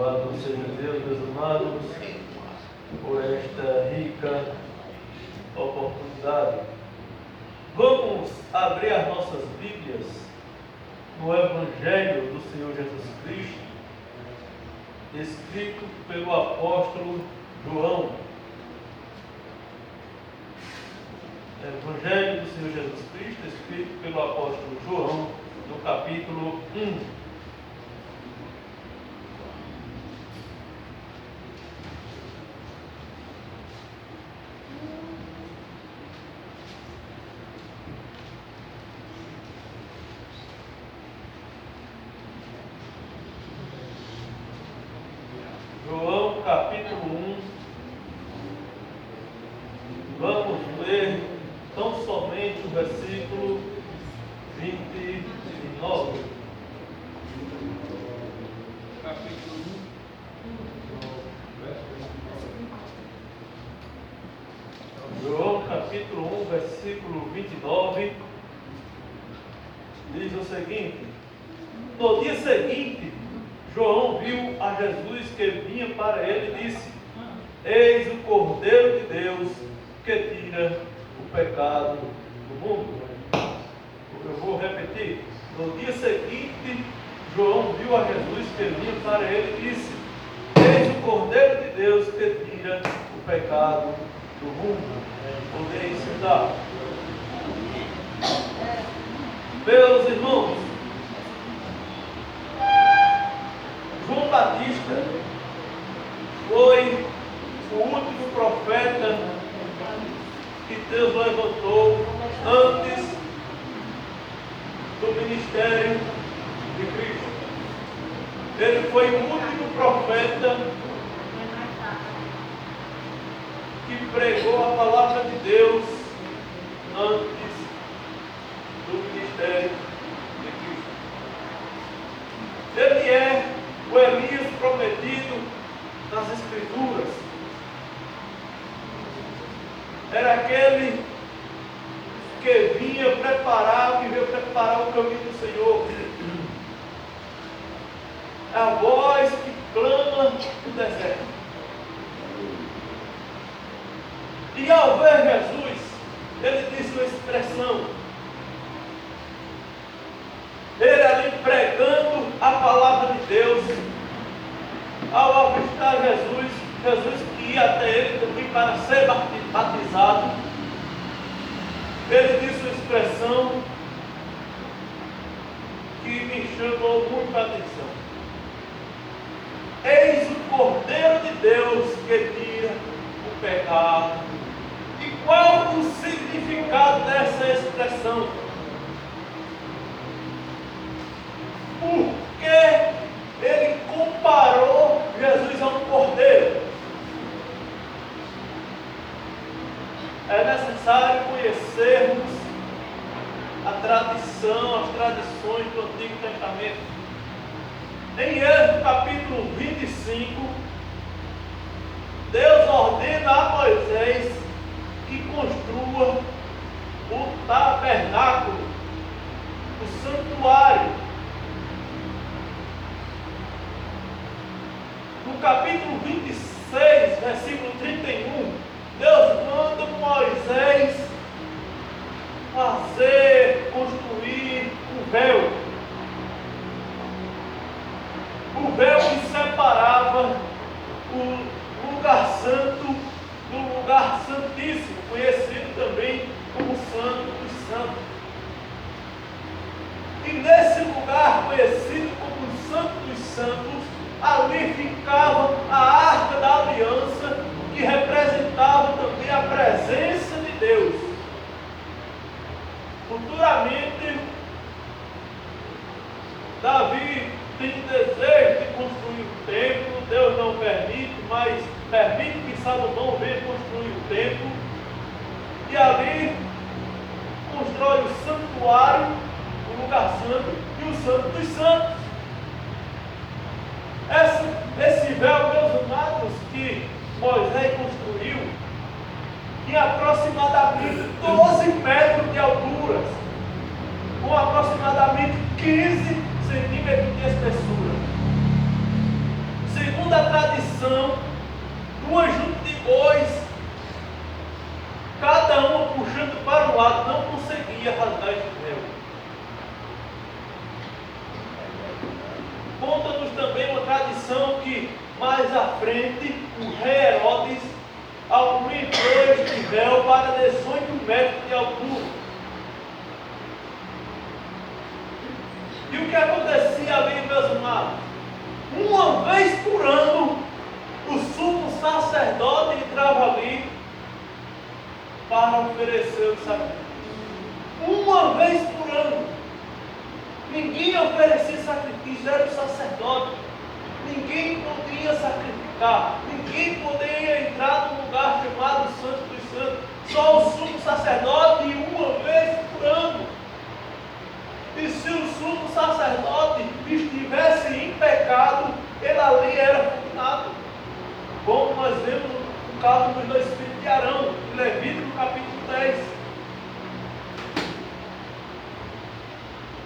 Louvado seja Deus, meus amados, por esta rica oportunidade. Vamos abrir as nossas Bíblias no Evangelho do Senhor Jesus Cristo, escrito pelo apóstolo João. Evangelho do Senhor Jesus Cristo, escrito pelo apóstolo João, no capítulo 1. João, capítulo 1. Vamos ler tão somente o versículo 29. Capítulo 1. João, capítulo 1, versículo 29. Diz o seguinte: no dia seguinte, João viu a Jesus que vinha para ele e disse: eis o Cordeiro de Deus que tira o pecado do mundo. Eu vou repetir. No dia seguinte, João viu a Jesus que vinha para ele e disse: eis o Cordeiro de Deus que tira o pecado do mundo. Podeis sentar. Meus irmãos, João Batista foi o último profeta que Deus levantou antes do ministério de Cristo. Ele foi o último profeta que pregou a palavra de Deus antes do ministério de Cristo. Ele é o Elias prometido nas Escrituras. Era aquele que vinha preparar, que veio preparar o caminho do Senhor. É a voz que clama no deserto. E ao ver Jesus, ele disse uma expressão. Ele ali pregando a palavra de Deus. Ao avistar Jesus que ia até ele também para ser batizado, ele disse uma expressão que me chamou muito a atenção: eis o Cordeiro de Deus que tira o pecado. E qual o significado dessa expressão? Porque ele comparou Jesus a um cordeiro. É necessário conhecermos a tradição, as tradições do Antigo Testamento. Em Êxodo capítulo 25, Deus ordena a Moisés que construa o tabernáculo, o santuário. No capítulo 26, versículo 31, Deus manda Moisés construir o véu. O véu que separava o lugar santo do lugar santíssimo, conhecido também como Santo dos Santos. E nesse lugar conhecido como Santo dos Santos, ali ficava a Arca da Aliança, que representava também a presença de Deus. Futuramente, Davi tem desejo de construir um templo. Deus não permite, mas permite que Salomão venha construir um templo. E ali constrói o santuário, o lugar santo e o Santo dos Santos. Esse véu, meus amados, que Moisés construiu, tinha aproximadamente 12 metros de altura, com aproximadamente 15 centímetros de espessura. condição, 2 juntas de bois, cada uma puxando para um lado, não conseguia rasgar esse véu. Conta-nos também uma tradição que mais à frente o rei Herodes aumentou este véu para 18 metros de altura. E o que acontecia ali, meus amados? Uma vez por ano, o sumo sacerdote entrava ali para oferecer o sacrifício. Uma vez por ano. Ninguém oferecia sacrifício, era o sacerdote. Ninguém podia sacrificar. Ninguém poderia entrar num lugar chamado Santo dos Santos. Só o sumo sacerdote, uma vez por ano. E se o sumo sacerdote estivesse em pecado, ele ali era fulminado. Como nós vemos no caso dos 2 filhos de Arão, em Levítico capítulo 10.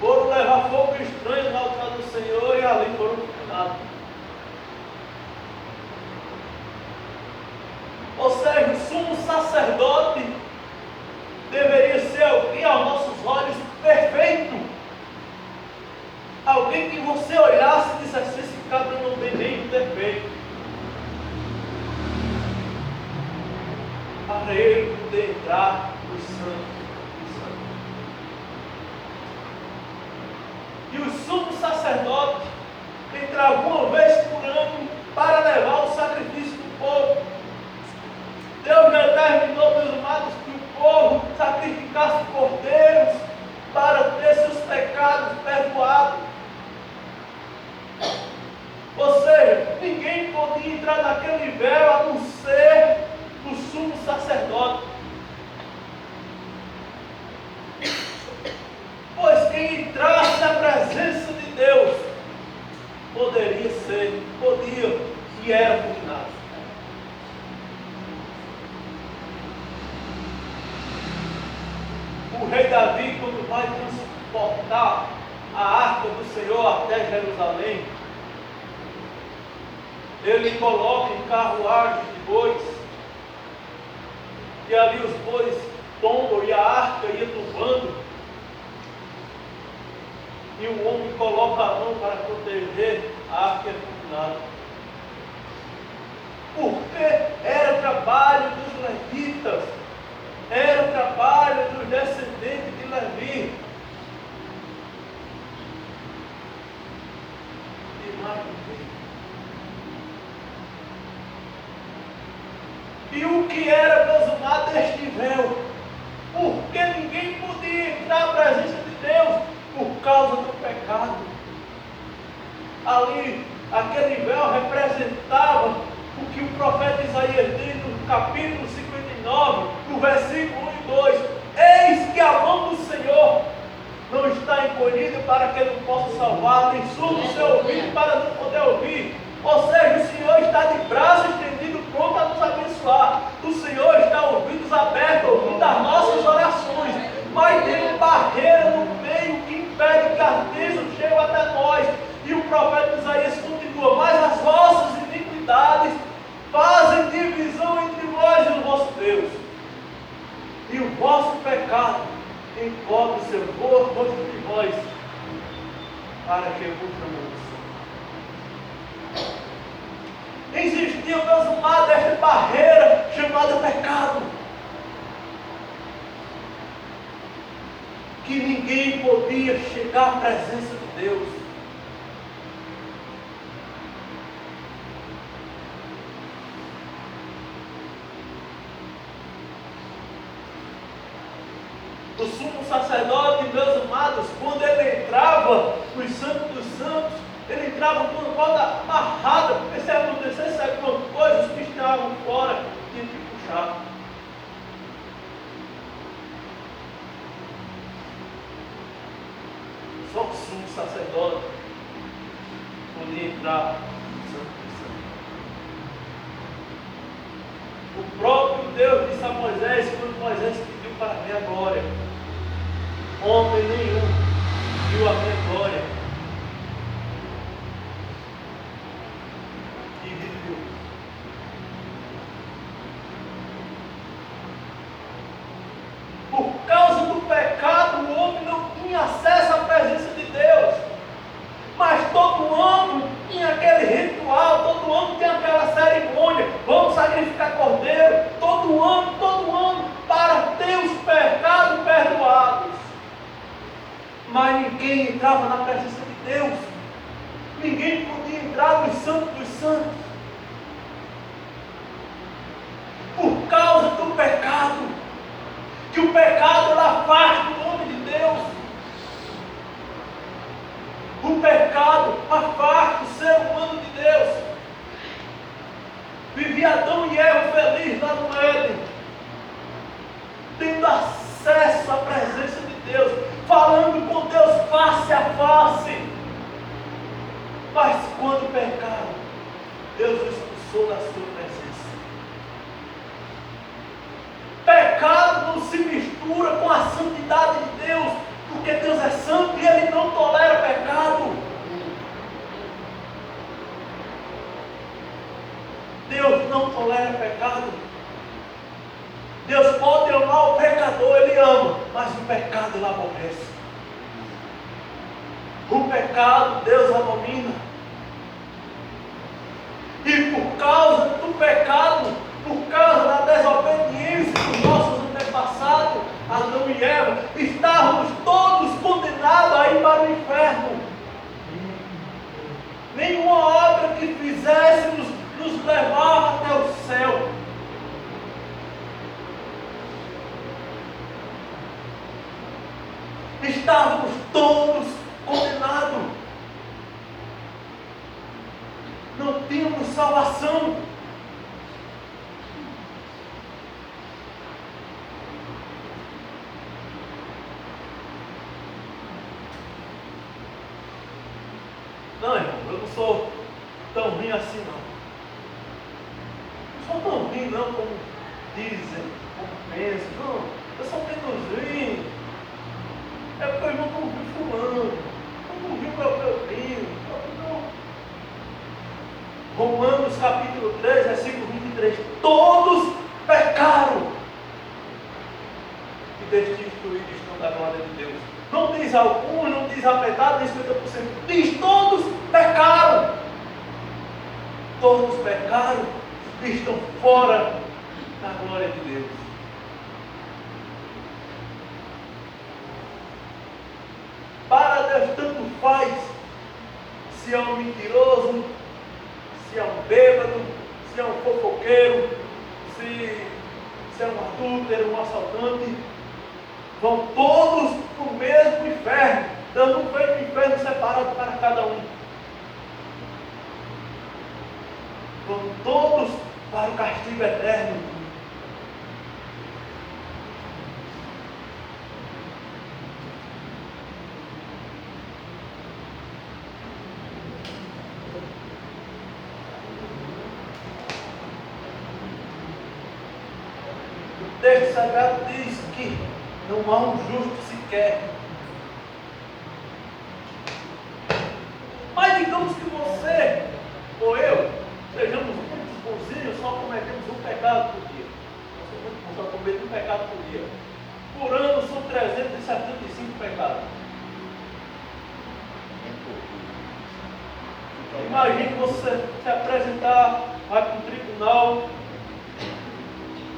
Foram levar fogo estranho no altar do Senhor e ali foram fulminados. Ou seja, o sumo sacerdote deveria ser alguém aos nossos olhos perfeito. Alguém que você olhasse e dissesse: esse cabra não tem nenhum defeito. Para ele poder entrar no santo dos santos. E o sumo sacerdote entrava uma vez por ano para levar o sacrifício do povo. Deus determinou, meus amados, que o povo sacrificasse cordeiros para ter seus pecados perdoados. Ou seja, ninguém podia entrar naquele véu a não ser o sumo sacerdote. Pois quem entrasse na presença de Deus podia e era fulminado. O rei Davi, quando vai transportar a arca do Senhor até Jerusalém, ele coloca em carruagem de bois, e ali os bois tombam e a arca ia tombando, e o homem coloca a mão para proteger a arca fulminada. Porque era o trabalho dos levitas, era o trabalho dos descendentes de Levi. E mais ninguém. E o que era, meus amados, este véu? Porque ninguém podia entrar na presença de Deus por causa do pecado. Ali, aquele véu representava o que o profeta Isaías diz no capítulo 59, no versículo 1 e 2. Eis que a mão do Senhor não está encolhida para que ele não possa salvar, nem surdo o seu ouvido para não poder ouvir. Ou seja, o Senhor está de braço estendido, pronto a nos abençoar. O Senhor está ouvidos abertos, ouvindo as nossas orações. Mas tem uma barreira no meio que impede que as bênçãos cheguem até nós. E o profeta Isaías continua: mas as vossas iniquidades fazem divisão entre nós e o nosso Deus. E o vosso pecado encobre o seu rosto de nós, para que vos chamemos. Existia, meus amados, esta barreira chamada pecado, que ninguém podia chegar à presença de Deus. O sumo sacerdote, meus amados, quando ele entrava nos Santos dos Santos, ele entrava com a corda amarrada, porque se acontecesse alguma coisa, os que estavam fora tinham que puxar. Só o sumo sacerdote podia entrar no Santo dos Santos. O próprio Deus disse a Moisés, quando Moisés pediu para ver a glória: homem nenhum viu a minha glória e viveu. entrava na presença de Deus. Ninguém podia entrar nos santos dos santos. Por causa do pecado. Que o pecado ela afasta o homem de Deus. O pecado afasta o ser humano de Deus. Vivia Adão e Eva feliz lá no Éden, tendo acesso à presença de Deus, falando com Deus face a face. Mas quando pecaram, Deus o expulsou da sua presença. Pecado não se mistura com a santidade de Deus, porque Deus é santo e Ele não tolera pecado. Deus não tolera pecado. Deus pode amar o pecador, Ele ama, mas o pecado Ele aborrece. O pecado Deus abomina. E por causa do pecado, por causa da desobediência dos nossos antepassados, Adão e Eva, estávamos todos condenados a ir para o inferno. Nenhuma obra que fizéssemos nos levava até o céu. Estávamos todos condenados. Não tínhamos salvação. Não, irmão, eu não sou tão ruim assim não. Não sou tão ruim não como dizem, como pensam. Não, eu sou menos ruim. É porque o irmão não viu fulano, não viu meu primo. Não. Romanos capítulo 3, versículo 23. Todos pecaram e destituídos estão da glória de Deus. Não diz alguns, não diz a metade, diz 50%. Diz todos pecaram. Todos pecaram e estão fora da glória de Deus. Para Deus tanto faz se é um mentiroso, se é um bêbado, se é um fofoqueiro, se é um adúltero, um assaltante. Vão todos para o mesmo inferno, dando um feito inferno separado para cada um. Vão todos para o castigo eterno. O texto sagrado diz que não há um justo sequer. Mas digamos que você ou eu sejamos muitos bonzinhos, só cometemos um pecado por dia. Nós só cometemos um pecado por dia. Por ano são 375 pecados. Imagine você se apresentar, vai para um tribunal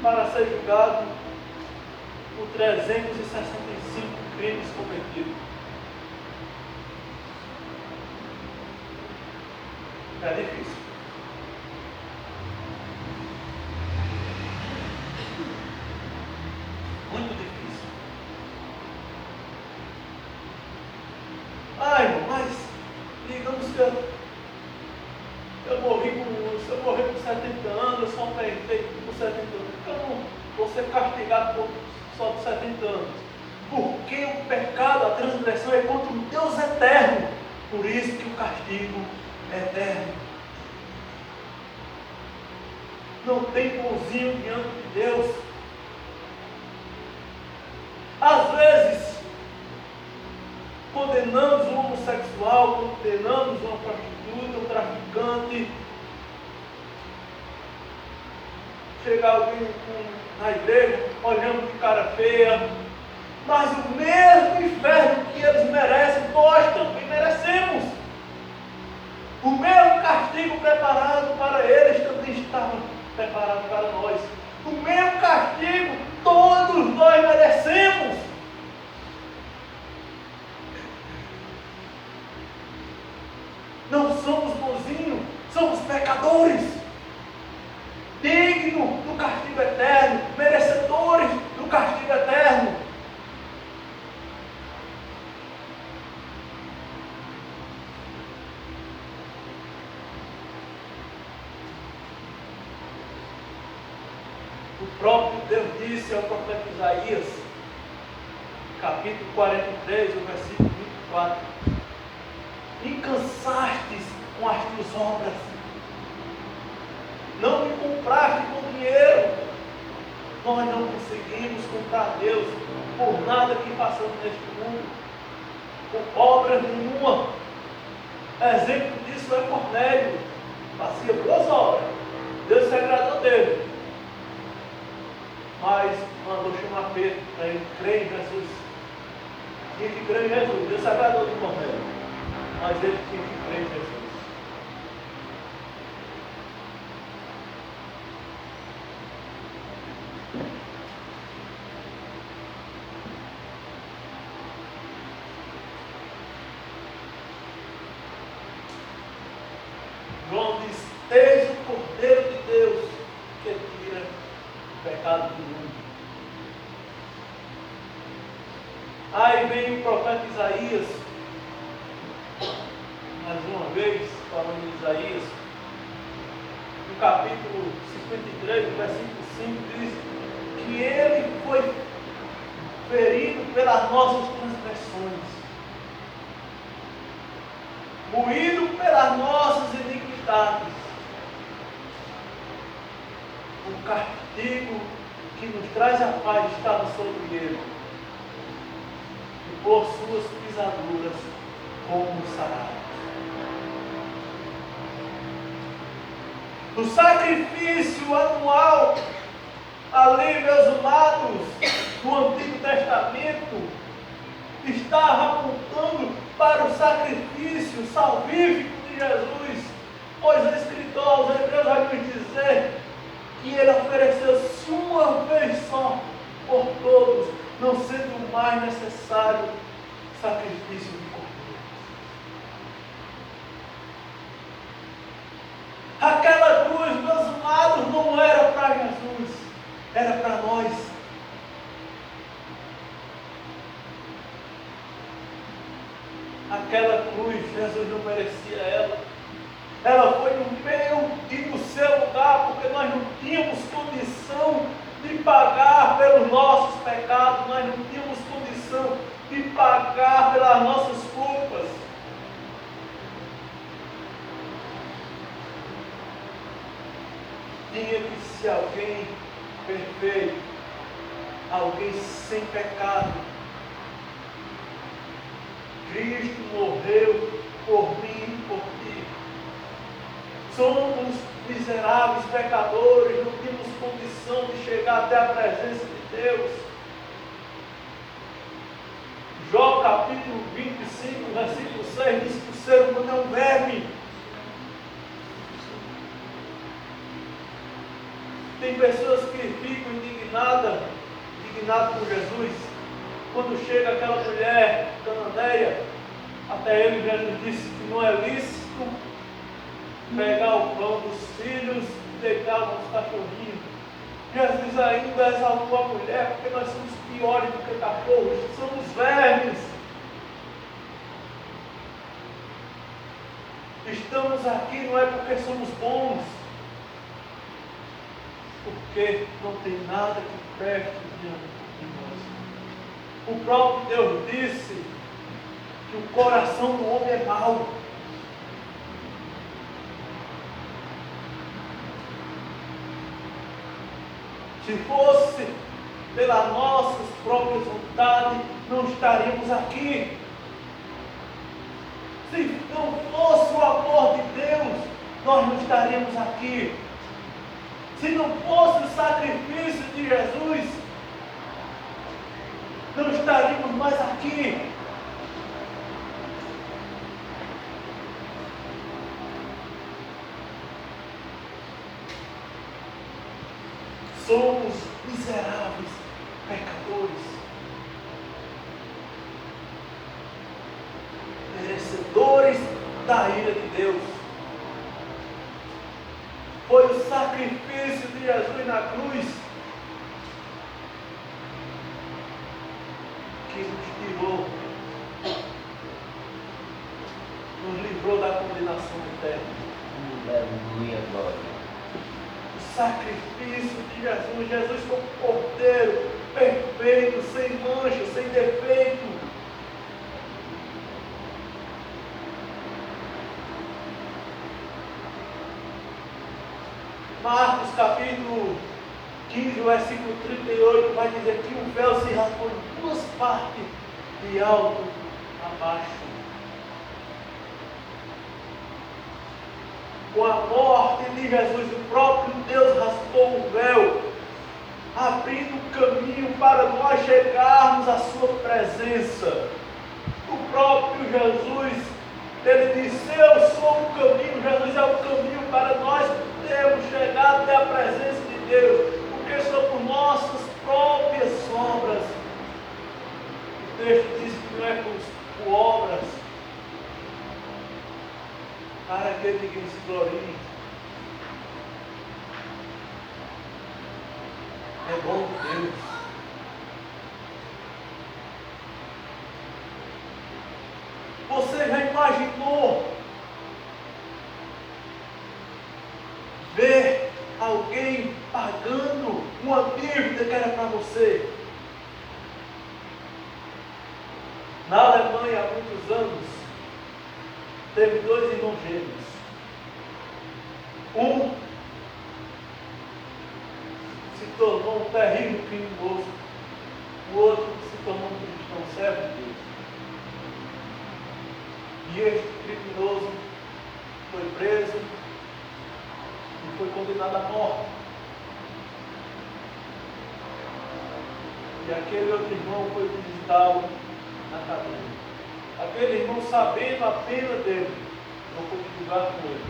para ser julgado por 365 crimes cometidos. É difícil. Muito difícil. Ai, mas digamos que eu morri se eu morrer com 70 anos, eu só perdi com 70 anos. Eu não vou ser castigado só de 70 anos. Porque o pecado, a transgressão é contra um Deus eterno. Por isso que o castigo é eterno. Não tem bonzinho diante de Deus. Às vezes, condenamos um homossexual, condenamos uma prostituta, um traficante. Chega alguém na igreja, olhando de cara feia, mas o mesmo inferno que eles merecem, nós também merecemos. O mesmo castigo preparado para eles também estava preparado para nós. O mesmo castigo todos nós merecemos. somos bonzinhos, somos pecadores, dignos do castigo eterno, merecedores do castigo eterno. O próprio Deus disse ao profeta Isaías, capítulo 43, o versículo 24: me cansastes com as tuas obras, não me compraste com dinheiro. Nós não conseguimos comprar Deus por nada que façamos neste mundo, por obra nenhuma. Exemplo disso é Cornélio, fazia boas obras, Deus se agradou dele, mas mandou chamar Pedro para ele crer em Jesus. Tinha que crer em Jesus. Deus se agradou de Cornélio, mas ele tinha que crer em Jesus. João diz: eis o Cordeiro de Deus que tira o pecado do mundo. Aí vem o profeta Isaías, mais uma vez, falando de Isaías, no capítulo 53, versículo 5, diz que ele foi ferido pelas nossas transgressões, moído pelas nossas iniquidades. O castigo que nos traz a paz estava sobre ele, e por suas pisaduras fomos sarados. O sacrifício anual, ali, meus amados, do Antigo Testamento, estava apontando para o sacrifício salvífico de Jesus, pois o escritor aos Hebreus vai nos dizer que ele ofereceu-se uma vez só por todos, não sendo mais necessário sacrifício de cordeiro. Aquela cruz, meus amados, não era para Jesus, era para nós. Aquela cruz, Jesus não merecia ela. Ela foi no meu e no seu lugar, porque nós não tínhamos condição de pagar pelos nossos pecados, nós não tínhamos condição de pagar pelas nossas culpas. Tinha que ser alguém perfeito, alguém sem pecado. Cristo morreu por mim e por ti. Somos miseráveis pecadores, não temos condição de chegar até a presença de Deus. Jó capítulo 25, versículo 6 diz que o ser humano é um verme. Tem pessoas que ficam indignadas com Jesus, quando chega aquela mulher cananeia, até ele Jesus disse que não é lícito pegar o pão dos filhos e deitar nos cachorrinhos. Jesus ainda exaltou a mulher, porque nós somos piores do que cachorros, somos vermes. Estamos aqui não é porque somos bons, porque não tem nada que preste diante de nós. O próprio Deus disse que o coração do homem é mau. Se fosse pelas nossas próprias vontades, não estaríamos aqui. Se não fosse o amor de Deus, nós não estaríamos aqui. Se não fosse o sacrifício de Jesus, não estaríamos mais aqui. Somos miseráveis pecadores, merecedores da ira de Deus. sacrifício de Jesus na cruz, que nos tirou, nos livrou da condenação eterna. Aleluia, glória. O sacrifício de Jesus, Jesus como cordeiro, perfeito, sem mancha, sem defeito. Marcos capítulo 15, versículo 38, vai dizer que o véu se rasgou em duas partes, de alto a baixo. Com a morte de Jesus, o próprio Deus raspou o véu, abrindo caminho para nós chegarmos à sua presença. O próprio Jesus, ele disse: eu sou o caminho. Jesus é o caminho para nós podermos chegar até a presença de Deus, porque são por nossas próprias obras. O texto diz que não é por obras, para aquele que se glorie. É bom Deus. Você já imaginou ver alguém pagando uma dívida que era para você? Na Alemanha, há muitos anos, teve dois irmãos gêmeos. Um se tornou um terrível criminoso, o outro se tornou um cristão servo de Deus. E este criminoso foi preso e foi condenado à morte. E aquele outro irmão foi visitá-lo na cadeia. Aquele irmão, sabendo a pena dele, não pôde julgar com ele.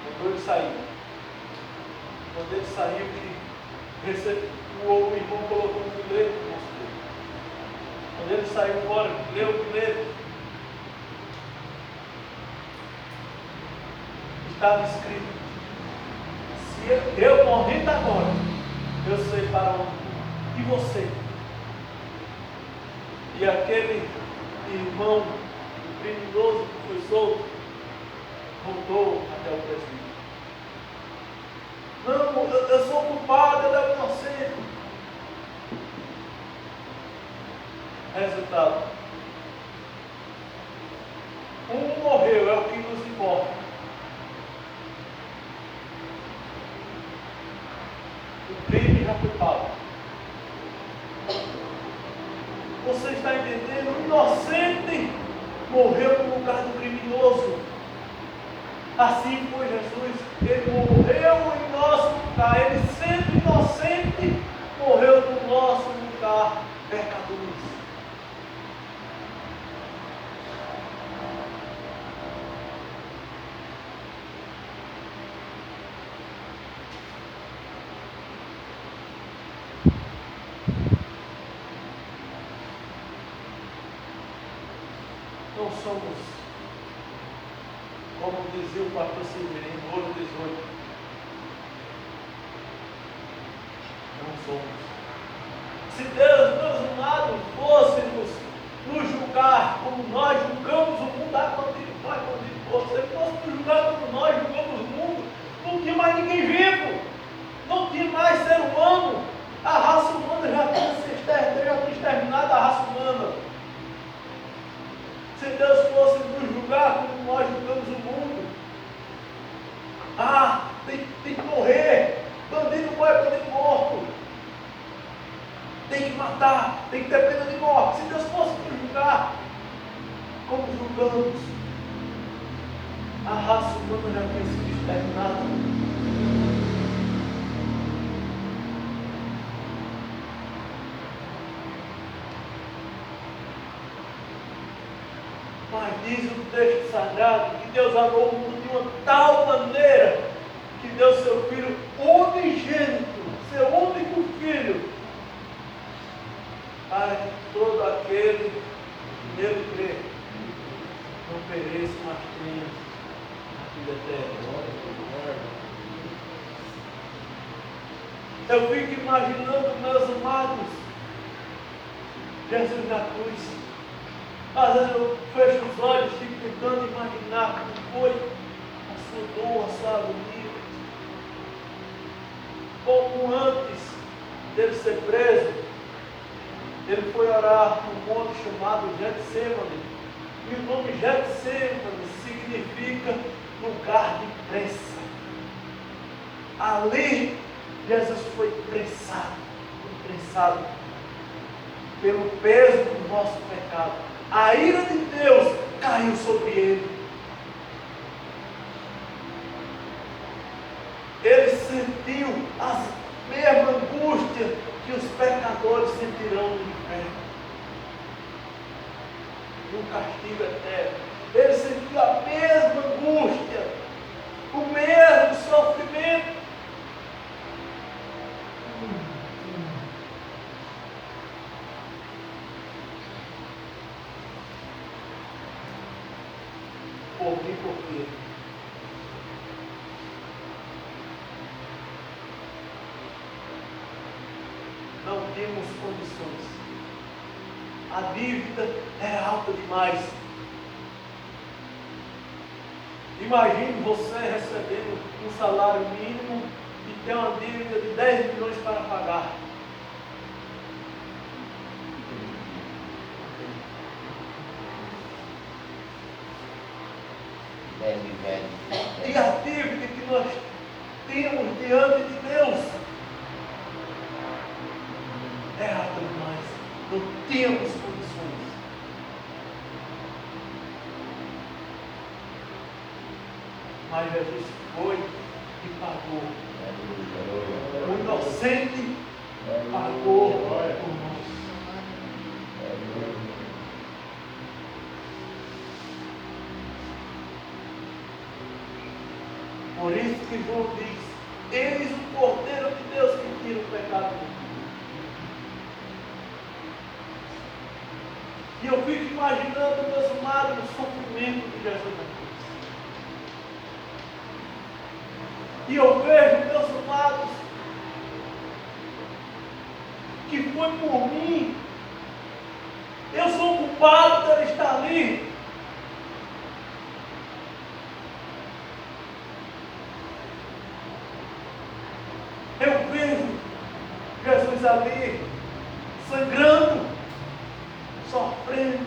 Mandou ele sair. Quando ele saiu, o irmão colocou um bilhete no nosso dele. Quando ele saiu fora, leu o bilhete, estava escrito: se eu morrendo agora, eu sei para onde vou. E você? E aquele irmão, o criminoso que foi solto, voltou até o presídio. Não, eu sou culpado, eu é inocente. Resultado: um morreu, é o que nos importa. O crime já foi pago. Você está entendendo? O inocente morreu no lugar do criminoso. Assim foi Jesus. Ele morreu em nosso lugar. Ele, sendo inocente, morreu no nosso lugar, pecadores. Não somos, como dizia o pastor Severino, no Ouro 18. Não somos. Se Deus, meus amados, fôssemos nos julgar como nós julgamos o mundo, se fosse nos julgar como nós julgamos o mundo, não tinha mais ninguém vivo, não tinha mais ser humano, a raça humana já tinha exterminado a raça humana. Se Deus fosse nos julgar como nós julgamos o mundo, tem que morrer, bandido morre, bandido morto, tem que matar, tem que ter pena de morte. Se Deus fosse nos julgar como julgamos, a raça humana já tinha sido exterminada. Mas diz o texto sagrado que Deus amou o mundo de uma tal maneira que deu seu Filho unigênito, seu único Filho, para que todo aquele que nele crê não pereça, mas tenha a vida eterna. Eu fico imaginando, meus amados, Jesus na cruz. Às vezes eu fecho os olhos e fico tentando imaginar como foi a sua dor, a sua agonia. Como antes dele ser preso, ele foi orar num monte chamado Getsemane. E o nome Getsemane significa lugar de prensa. Ali, Jesus foi prensado pelo peso do nosso pecado. A ira de Deus caiu sobre ele. Ele sentiu as mesmas angústias que os pecadores sentirão no inferno, no castigo eterno. Ele sentiu a mesma angústia, o mesmo sofrimento. Por mim, por quê? Não temos condições. A dívida era alta demais. Imagine você recebendo um salário mínimo e ter uma dívida de 10 milhões para pagar. E a dívida que nós temos diante de Deus é alta demais. Não temos condições. Mas Jesus foi e pagou. O inocente pagou por nós. Por isso que João diz: eis o Cordeiro de Deus que tira o pecado do mundo. E eu fico imaginando, meus amados, o sofrimento de Jesus na cruz. E eu vejo, meus amados, que foi por mim. Eu sou culpado de ele estar ali. Eu vejo Jesus ali, sangrando, sofrendo,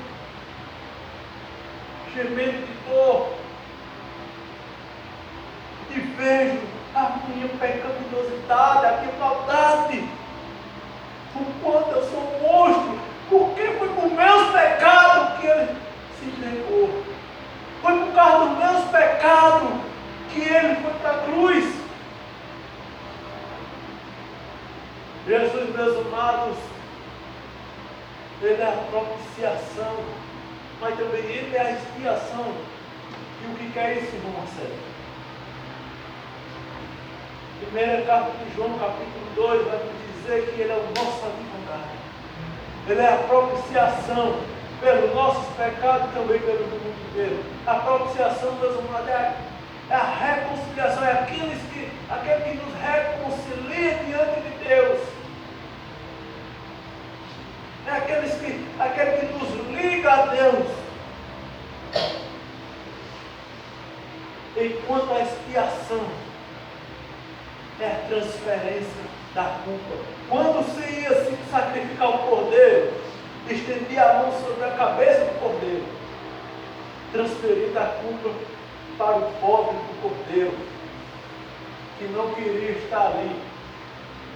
gemendo de dor. E vejo a minha pecaminosidade, a minha maldade, o quanto eu sou um monstro, porque foi por meus pecados que ele se entregou. Foi por causa dos meus pecados que ele foi para a cruz. Jesus, meus amados, ele é a propiciação, mas também ele é a expiação. E o que é isso, irmão Marcelo? Primeira carta de João, capítulo 2, vai nos dizer que ele é o nosso advogado. Ele é a propiciação pelos nossos pecados e também pelo mundo inteiro. A propiciação, meus amados, é a reconciliação, é aquele que nos reconcilia diante de Deus. É aquele que nos liga a Deus. Enquanto a expiação é a transferência da culpa. Quando se ia se sacrificar o cordeiro, estendia a mão sobre a cabeça do cordeiro, transferindo a culpa para o pobre do cordeiro, que não queria estar ali.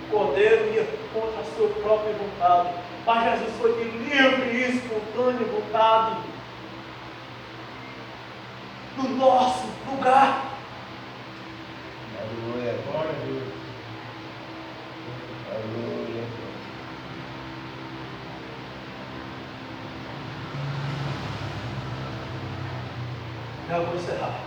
O cordeiro ia contra a sua própria vontade, mas Jesus foi de livre e espontânea vontade, no nosso lugar. Aleluia. Glória a Deus. Aleluia. Já vou encerrar.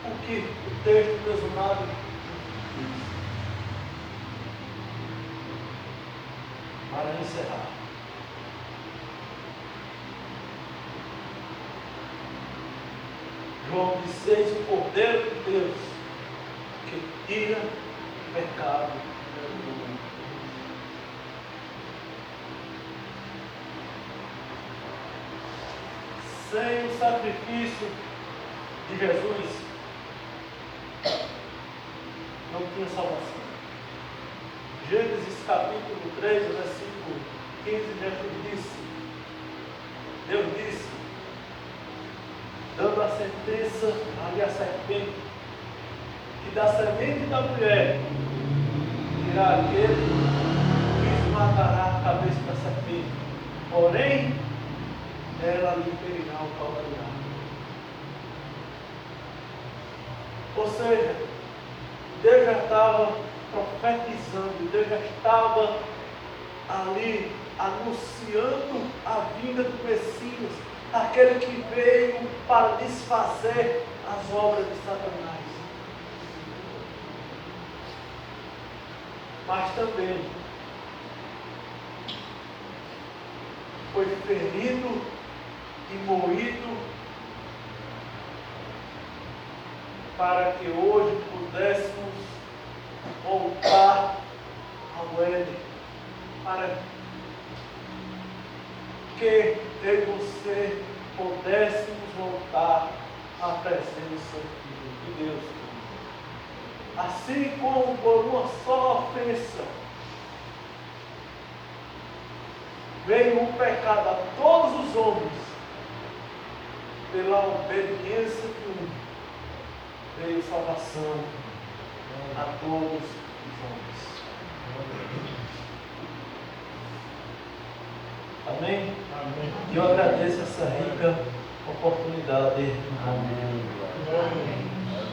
O que o texto, meus amados, diz? Para encerrar. João disse: eis o Cordeiro de Deus que tira o pecado do mundo. Sem o sacrifício de Jesus, não tinha salvação. Gênesis capítulo 3, versículo 15, Deus disse, dando a sentença ali à serpente, que da semente da mulher virá aquele que esmagará a cabeça da serpente, porém ela lhe ferirá o calcanhar. Ou seja, Deus já estava profetizando, Deus já estava ali anunciando a vinda do Messias, aquele que veio para desfazer as obras de Satanás. Mas também foi ferido e moído para que hoje pudéssemos voltar ao Éden, para que eu e você pudéssemos voltar à presença de Deus. Assim como por uma só ofensa veio o pecado a todos os homens, pela obediência de um, veio salvação a todos os homens. Amém? Amém. E eu agradeço essa rica oportunidade. Amém. Amém.